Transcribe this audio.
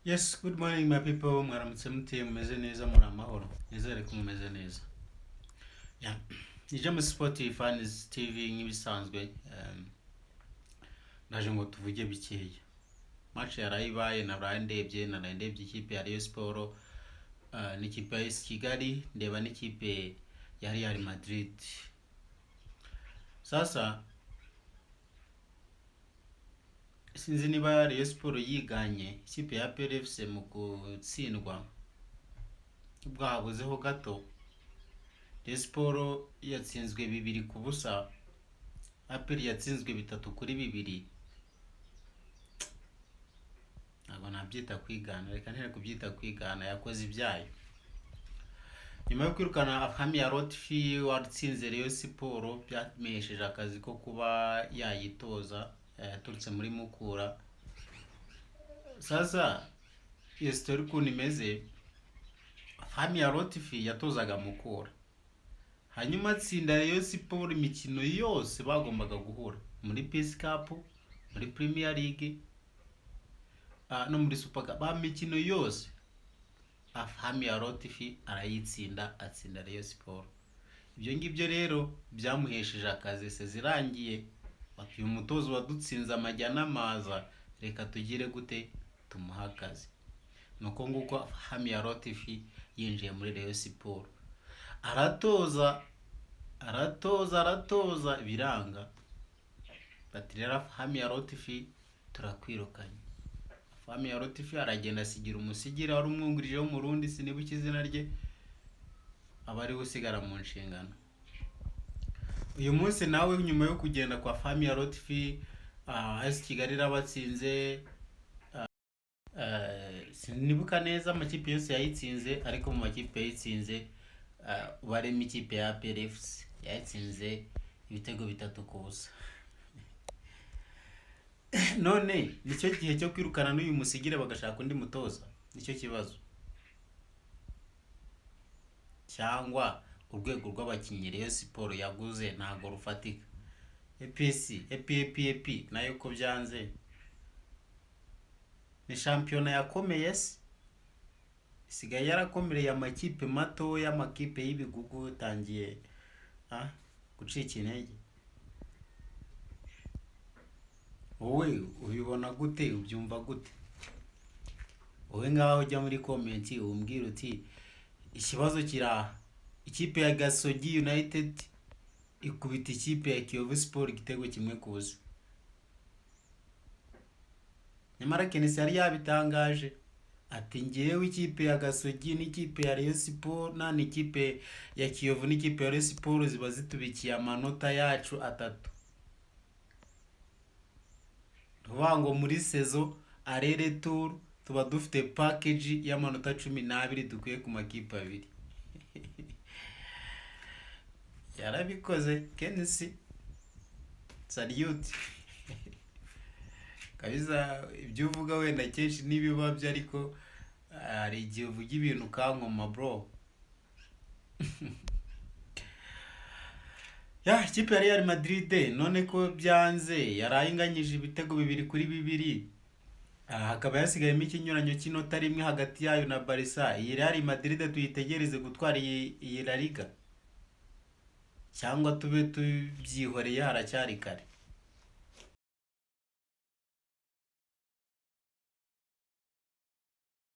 Yes, good morning my people. Mwaramutse mute mumeze neza muri amahoro. Nizere ko mumeze neza. Yeah. Nije muri Sport Fans TV nk'ibisanzwe. Naje ngo tuvuge bikeya. Match yarayibaye naraye ndebye ikipe ya Rayon Sport n'ikipe ya AS Kigali, ndeba n'ikipe ya Real Madrid. Sasa sinzi niba Rayon Sport yiganye ikipe ya PRFC mu gutsindwa bwabuzeho gato. Rayon Sport yatsinzwe 2-0, APR yatsinzwe 3-2. Ntabwo nabyita kwigana, reka ntere kubyita kwigana, yakoze ibyayo. Nyuma yo kwirukana Afhami ya Lotfi watsinze Rayon Sport, byamesheje akazi ko kuba yayitoza yaturutse muri Mukura. Sasa iyo story ukuntu imeze, Afhami ya Lotfi yatozaga Mukura, hanyuma atsinda Rayon Sport imikino yose bagombaga guhura muri Peace Cup, muri Premier League no muri Super Cup. Mikino yose Afhami ya Lotfi arayitsinda, atsinda Rayon Sport. Ibyo ngibyo rero byamuhesheje akazi, se zirangiye uyu mutozo wadutsinze amajyana amaza, reka tugire gute tumuha akazi. Nuko nguko Afhami ya Lotfi yinjiye muri Rayon Sport, aratoza biranga. Bati rero Afhami ya Lotfi turakwirukanye. Afhami ya Lotfi aragenda asigira umusigira wari umwungirije wo mu Rundi, sinibuka izina rye, abari usigara mu nshingano. Uyu munsi nawe nyuma yo kugenda kwa Afhami ya Lotfi, AS Kigali rabatsinze, sinibuka neza amakipe yose yayitsinze, ariko mu makipe yayitsinze barimo ikipe ya PRFC yayitsinze ibitego 3-0. None nicyo gihe cyo kwirukana n'uyu musigire bagashaka undi mutoza? Nicyo kibazo, cyangwa urwego rw'abakinnyi Rayon Sport yaguze ntago rufatika? EPP nayo ko byanze, ni shampiyona yakomeye se, isigaye yarakomereye amakipe mato y'amakipe y'ibigugu, tangiye gucika intege. Wowe ubibona gute, ubyumva gute? Wowe ngaho ujya muri comment umbwira uti ikibazo kiraha, ikipe ya Gasogi United ikubita ikipe ya Kiyovu Sport igitego 1-0. Nyamara Kenesi yari yabitangaje ati ngewe ikipe ya Gasogi n'ikipe ya Rayon Sport n'ikipe ya Kiyovu n'ikipe ya Rayon Sport ziba zitubikiye amanota yacu 3. Ruvango muri sezo arere tour tuba dufite package y'amanota 12 dukwiye ku makipe abiri. Yarabikoze Kenesi, salute. Kabiza ibyo uvuga wenda kenshi n'ibibabye, ariko hari igihe uvuga ibintu kankoma bro. Ikipe ya Real Madrid none ko byanze, yarayinganyije ibitego 2-2. Hakaba yasigayemo ikinyuranyo cy'inota rimwe hagati yayo na Barca. Iyi Real Madrid tuyitegereze gutwara iyi La Liga, cyangwa tube tubyihoreye haracyari kare?